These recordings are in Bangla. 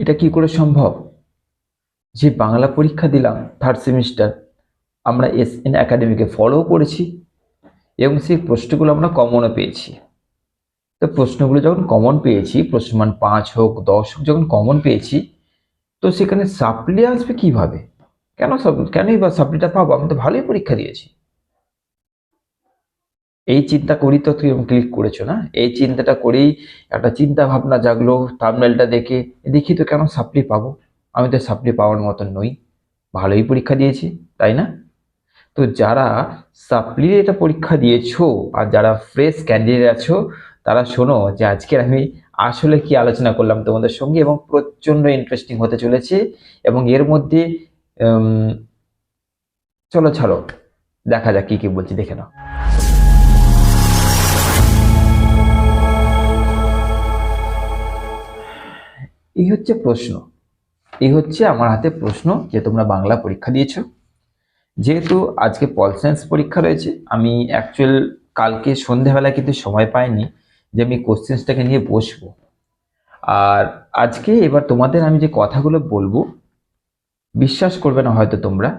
এটা কি করে সম্ভব? যে বাংলা পরীক্ষা দিলাম থার্ড সেমিস্টার, আমরা এসএন একাডেমিকে ফলো করেছি এবং সেই প্রশ্নগুলো আমরা কমনও পেয়েছি। তো প্রশ্নগুলো যখন কমন পেয়েছি, প্রশ্নমান 5 হোক 10 হোক, যখন কমন পেয়েছি, তো সেখানে সাপ্লি আসবে কিভাবে? কেনই বা সাপ্লিটা পাবো? আমি তো ভালোই পরীক্ষা দিয়েছি। এই চিন্তা করি তো তুই ক্লিক করেছো না? এই চিন্তাটা করেই একটা চিন্তা ভাবনা জাগলো থাম্বনেলটা দেখে, দেখি তো কেন সাপ্লি পাবো? আমি তো সাপ্লি পাওয়ার মতন নই, ভালোই পরীক্ষা দিয়েছি, তাই না? তো যারা সাপ্লির এটা পরীক্ষা দিয়েছো আর যারা ফ্রেশ ক্যান্ডিডেট আছো, তারা শোনো যে আজকের আমি আসলে কি আলোচনা করলাম তোমাদের সঙ্গে, এবং প্রচন্ড ইন্টারেস্টিং হতে চলেছে। এবং এর মধ্যে উম, চলো ছাড়ো, দেখা যাক কি কি বলছি, দেখে নাও। এই হচ্ছে প্রশ্ন, এই হচ্ছে আমার হাতে প্রশ্ন যে তোমরা বাংলা পরীক্ষা দিয়েছো। যেহেতু আজকে পল সায়েন্স পরীক্ষা রয়েছে, আমি অ্যাকচুয়াল কালকে সন্ধ্যাবেলা কিন্তু সময় পাইনি যে আমি কোশ্চেন্সটাকে নিয়ে বসবো। আর আজকে এবার তোমাদের আমি যে কথাগুলো বলবো, বিশ্বাস করবে না হয়তো তোমরা,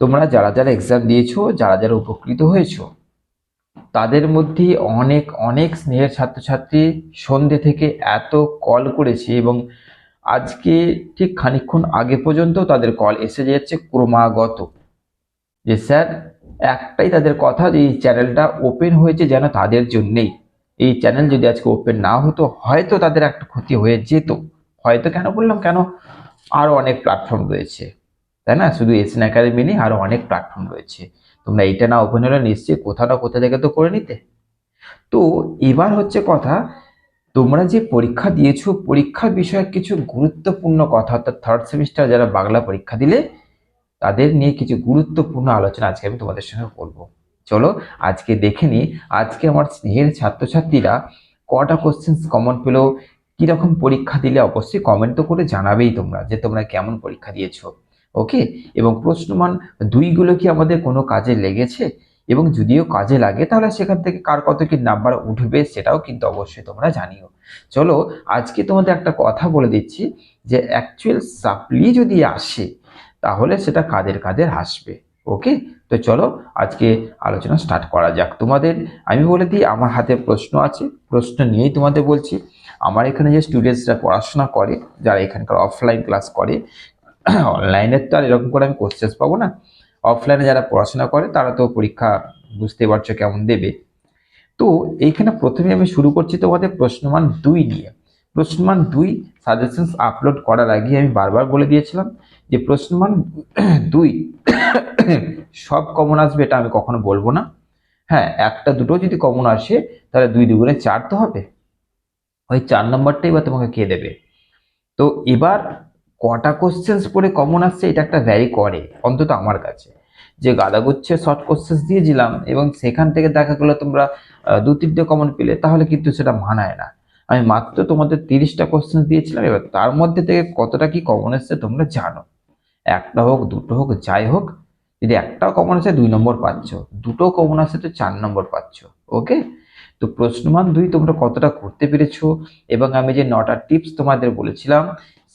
তোমরা যারা যারা এক্সাম দিয়েছো, যারা যারা উপকৃত হয়েছো, তাদের মধ্যে অনেক অনেক স্নেহের ছাত্রছাত্রী সন্ধ্যে থেকে এত কল করেছে, এবং আজকে ঠিক খানিকক্ষণ আগে পর্যন্ত তাদের কল এসে যাচ্ছে ক্রমাগত, যে স্যার একটাই তাদের কথা, যে এই চ্যানেলটা ওপেন হয়েছে যেন তাদের জন্যেই। এই চ্যানেল যদি আজকে ওপেন না হতো, হয়তো তাদের একটা ক্ষতি হয়ে যেত। হয়তো কেন বললাম, কেন, আরো অনেক প্ল্যাটফর্ম রয়েছে, তাই না? শুধু এসএন একাডেমি নেই, আরো অনেক প্ল্যাটফর্ম রয়েছে। তোমরা এইটা না ওপেন হলে নিশ্চয়ই কোথাও না কোথা থেকে তো করে নিতে। তো এবার হচ্ছে কথা, তোমরা যে পরীক্ষা দিয়েছো, পরীক্ষা বিষয়ক কিছু গুরুত্বপূর্ণ কথা, অর্থাৎ থার্ড সেমিস্টার যারা বাংলা পরীক্ষা দিলে তাদের নিয়ে কিছু গুরুত্বপূর্ণ আলোচনা আজকে আমি তোমাদের সঙ্গে করব। চলো আজকে দেখে নিই, আজকে আমার স্নেহের ছাত্রছাত্রীরা কটা কোশ্চেন্স কমন পেলো, কিরকম পরীক্ষা দিলে। অবশ্যই কমেন্ট তো করে জানাবেই তোমরা যে তোমরা কেমন পরীক্ষা দিয়েছো। ওকে, এবং প্রশ্নমান 2 গুলো কি আমাদের কোনো কাজে লেগেছে, এবং যদিও কাজে লাগে তাহলে সেখান থেকে কার কত কি নাম্বার উঠবে সেটাও কিন্তু অবশ্যই তোমরা জানিও। চলো আজকে তোমাদের একটা কথা বলে দিচ্ছি, যে অ্যাকচুয়াল সাপ্লি যদি আসে তাহলে সেটা কাদের কাদের আসবে। ওকে, তো চলো আজকে আলোচনা স্টার্ট করা যাক। তোমাদের আমি বলে দিই, আমার হাতে প্রশ্ন আছে, প্রশ্ন নিয়েই তোমাদের বলছি। আমার এখানে যে স্টুডেন্টসরা পড়াশোনা করে, যারা এখানকার অফলাইন ক্লাস করে, অনলাইনের তো আর এরকম করে আমি কোশ্চেন্স পাবো না। অফলাইনে যারা পড়াশোনা করে তারা তো পরীক্ষা বুঝতে পারছো কেমন দেবে। তো এইখানে প্রথমে আমি শুরু করছি তোমাদের প্রশ্নমান 2 নিয়ে। প্রশ্নমান 2 সাজেশনস আপলোড করার আগে আমি বারবার বলে দিয়েছিলাম যে প্রশ্নমান 2 সব কমন আসবে এটা আমি কখনো বলবো না। হ্যাঁ, একটা দুটো যদি কমন আসে তাহলে 2 দুগুণে 4 তো হবে, ওই 4 নম্বরটাই বা তোমাকে কে দেবে। তো এবার কটা কোশ্চেন্স পড়ে কমন আসছে এটা একটা ভ্যারি করে, অন্তত আমার কাছে। যে গাদাগুচ্ছে শর্ট কোশ্চেন্স দিয়েছিলাম এবং সেখান থেকে দেখা গেলো তোমরা 2-3টে কমন পেলে, তাহলে কিন্তু সেটা মানায় না। আমি মাত্র তোমাদের 30টা কোশ্চেন্স দিয়েছিলাম, এবার তার মধ্যে থেকে কতটা কি কমন এসছে তোমরা জানো। একটা হোক দুটো হোক যাই হোক, যদি একটাও কমন আসে 2 নম্বর পাচ্ছ, দুটো কমন আসে তো 4 নম্বর পাচ্ছ। ওকে, তো প্রশ্নমান 2 তোমরা কতটা করতে পেরেছো, এবং আমি যে 9টা টিপস তোমাদের বলেছিলাম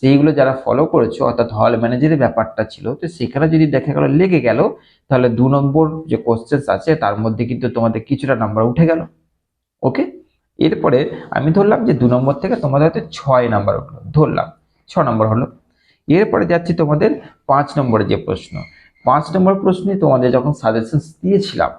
সেইগুলো যারা ফলো করেছো, অর্থাৎ হল ম্যানেজারের ব্যাপারটা ছিল, তো সেখানে যদি দেখা গেল লেগে গেল, তাহলে 2 নম্বর যে কোশ্চেন্স আছে তার মধ্যে কিন্তু তোমাদের কিছুটা নাম্বার উঠে গেল। ওকে, এরপরে আমি ধরলাম যে 2 নম্বর থেকে তোমাদের হয়তো 6 নাম্বার উঠলো, ধরলাম 6 নম্বর হলো। এরপরে যাচ্ছি তোমাদের 5 নম্বরের যে প্রশ্ন। 5 নম্বর প্রশ্নে তোমাদের যখন সাজেশনস দিয়েছিলাম,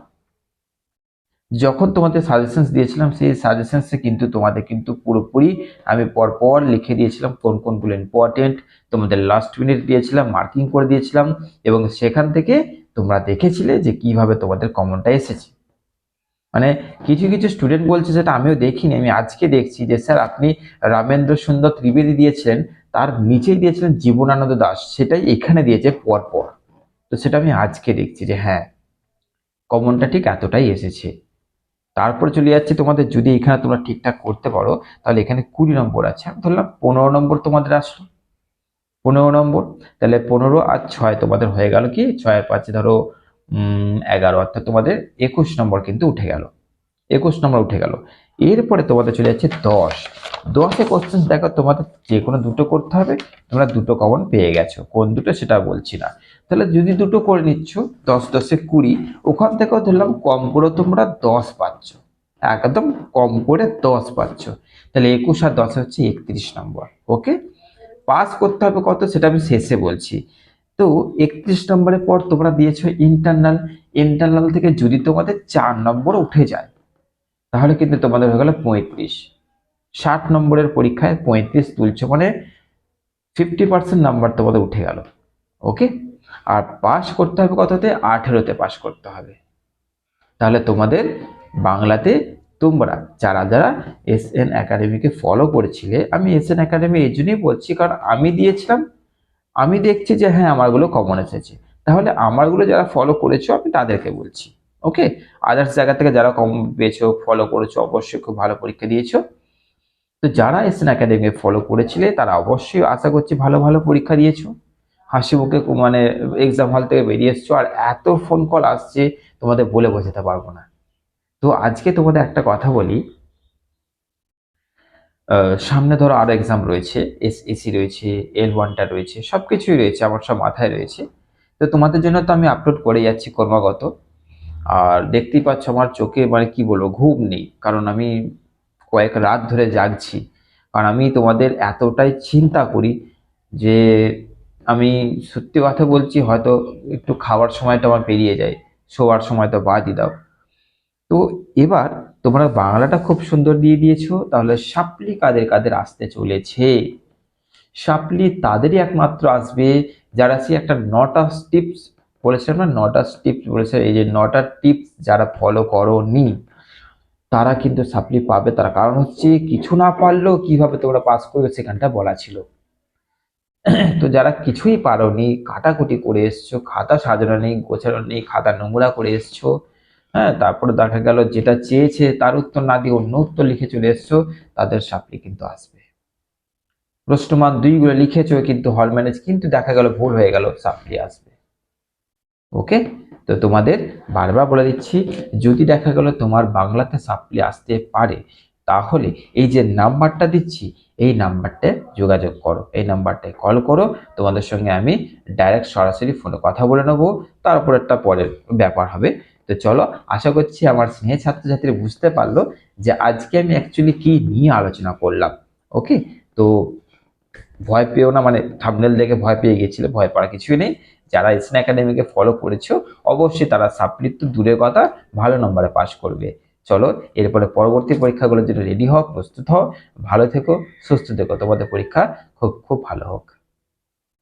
সেই সাজেশনসে কিন্তু তোমাদের কিন্তু পুরোপুরি আমি পরপর লিখে দিয়েছিলাম কোন কোনগুলো ইম্পর্টেন্ট, তোমাদের লাস্ট মিনিট দিয়েছিলাম, মার্কিং করে দিয়েছিলাম, এবং সেখান থেকে তোমরা দেখেছিলে যে কিভাবে তোমাদের কমনটা এসেছে। মানে কিছু কিছু স্টুডেন্ট বলছে, যেটা আমিও দেখিনি, আমি আজকে দেখছি, যে স্যার আপনি রামেন্দ্র সুন্দর ত্রিবেদী দিয়েছিলেন, তার নিচেই দিয়েছিলেন জীবনানন্দ দাশ, সেটাই এখানে দিয়েছে পরপর। তো সেটা আমি আজকে দেখছি যে হ্যাঁ, কমনটা ঠিক এতটাই এসেছে। তারপর চলে যাচ্ছে তোমাদের, যদি এখানে তোমরা ঠিকঠাক করতে পারো তাহলে এখানে 20 নম্বর আছে, আমি ধরলাম 15 নম্বর তোমাদের আসলো। 15 নম্বর, তাহলে 15 আর 6 তোমাদের হয়ে গেল কি, 6 আর 5 ধরো 11, অর্থাৎ তোমাদের 21 নম্বর কিন্তু উঠে গেল। 21 নম্বর উঠে গেল। এরপরে তোমাদের চলে যাচ্ছে 10। 10এ কোশ্চেন দেখো, তোমাদের যে কোনো দুটো করতে হবে, তোমরা দুটো কমন পেয়ে গেছো, কোন দুটো সেটা বলছি না। তাহলে যদি দুটো করে নিচ্ছ, 10 10 20, ওখান থেকেও ধরলাম কম করে তোমরা 10 পাচ্ছ, একদম কম করে 10 পাচ্ছ। তাহলে 21 আর 10 হচ্ছে 31 নম্বর। ওকে, পাস করতে হবে কত সেটা আমি শেষে বলছি। তো 31 নম্বরের পর তোমরা দিয়েছো ইন্টারনাল। ইন্টারনাল থেকে যদি তোমাদের 4 নম্বর উঠে যায়, তাহলে কিন্তু তোমাদের হয়ে গেল 35। 60 নম্বরের পরীক্ষায় 35 তুলছো মানে 50% নাম্বার তোমাদের উঠে গেল। ওকে, আর পাস করতে হবে কততে? 18তে পাস করতে হবে। তাহলে তোমাদের বাংলাতে তোমরা যারা যারা এসএন একাডেমিকে ফলো করেছিলে, আমি এসএন একাডেমি এই জন্যই বলছি কারণ আমি দিয়েছিলাম, আমি দেখছি যে হ্যাঁ আমারগুলো কমন এসেছে, তাহলে আমারগুলো যারা ফলো করেছো আমি তাদেরকে বলছি। ওকে, আদার্স জায়গা থেকে যারা কম পেয়েছো, ফলো করেছো, অবশ্যই খুব ভালো পরীক্ষা দিয়েছো। তো যারা এসএন একাডেমি ফলো করেছিলে তারা অবশ্যই আশা করছি ভালো ভালো পরীক্ষা দিয়েছো, হাসি মুখে মানে এক্সাম হল থেকে বেরিয়ে এসছো। আর এত ফোন কল আসছে তোমাদের বলে বোঝাতে পারবো না। তো আজকে তোমাদের একটা কথা বলি, সামনে ধরো আরো এক্সাম রয়েছে, এসএসসি রয়েছে, L1টা রয়েছে, সবকিছুই রয়েছে, আমার সব মাথায় রয়েছে। তো তোমাদের জন্য তো আমি আপলোড করে যাচ্ছি ক্রমাগত। আর দেখতেই পাচ্ছ আমার চোখে মানে কি বলবো, ঘুম নেই, কারণ আমি কয়েক রাত ধরে জাগছি। কারণ আমি তোমাদের এতটাই চিন্তা করি যে আমি সত্যি কথা বলছি, হয়তো একটু খাওয়ার সময়টা আমার পেরিয়ে যায়, শোয়ার সময় তো বাদই দাও। তো এবার তোমরা বাংলাটা খুব সুন্দর দিয়ে দিয়েছো, তাহলে সাপ্লি কাদের কাদের আসতে চলেছে? সাপ্লি তাদেরই একমাত্র আসবে যারা সে একটা 9টা টিপস বলেছিলাম না, 9টা টিপস বলেছে, এই যে 9টা টিপস যারা ফলো করোনি তারা কিন্তু সাপ্লি পাবে। তার কারণ হচ্ছে কিছু না পারলেও কিভাবে তোমরা পাস করবে সেখানটা বলা ছিল। তো যারা কিছুই পারোনি, কাটাকুটি করে এসছো, খাতা সাজানো নেই, গোছানো নেই, খাতা নোংরা করে এসছো, হ্যাঁ, তারপরে দেখা গেল যেটা চেয়েছে তার উত্তর না দিয়ে অন্য উত্তর লিখে চলে এসছো, তাদের সাপ্লি কিন্তু আসবে। প্রশ্নমান 2 গুলো লিখেছো কিন্তু হল ম্যানেজ কিন্তু দেখা গেল ভুল হয়ে গেল, সাপ্লি আসবে। ওকে, তো তোমাদের বারবার বলে দিচ্ছি, যদি দেখা গেল তোমার বাংলাতে সাপ্লি আসতে পারে, তাহলে এই যে নাম্বারটা দিচ্ছি এই নাম্বারটায় যোগাযোগ করো, এই নাম্বারটায় কল করো, তোমাদের সঙ্গে আমি ডাইরেক্ট সরাসরি ফোনে কথা বলে নেবো, তারপর একটা পরের ব্যাপার হবে। তো চলো, আশা করছি আমার স্নেহ ছাত্রছাত্রী বুঝতে পারলো যে আজকে আমি অ্যাকচুয়ালি কি নিয়ে আলোচনা করলাম। ওকে, তো ভয় পেও না, মানে থাম্বনেল দেখে ভয় পেয়ে গেছিলে, ভয় পাওয়ার কিছুই নেই। যারা এসএন একাডেমিকে ফলো করেছো অবশ্যই তারা সাপ্লি তো দূরের কথা ভালো নম্বরে পাশ করবে। চলো, এরপরে পরবর্তী পরীক্ষাগুলোর জন্য রেডি হও, প্রস্তুত হও, ভালো থেকো, সুস্থ থেকো, তোমাদের পরীক্ষা খুব খুব ভালো হোক।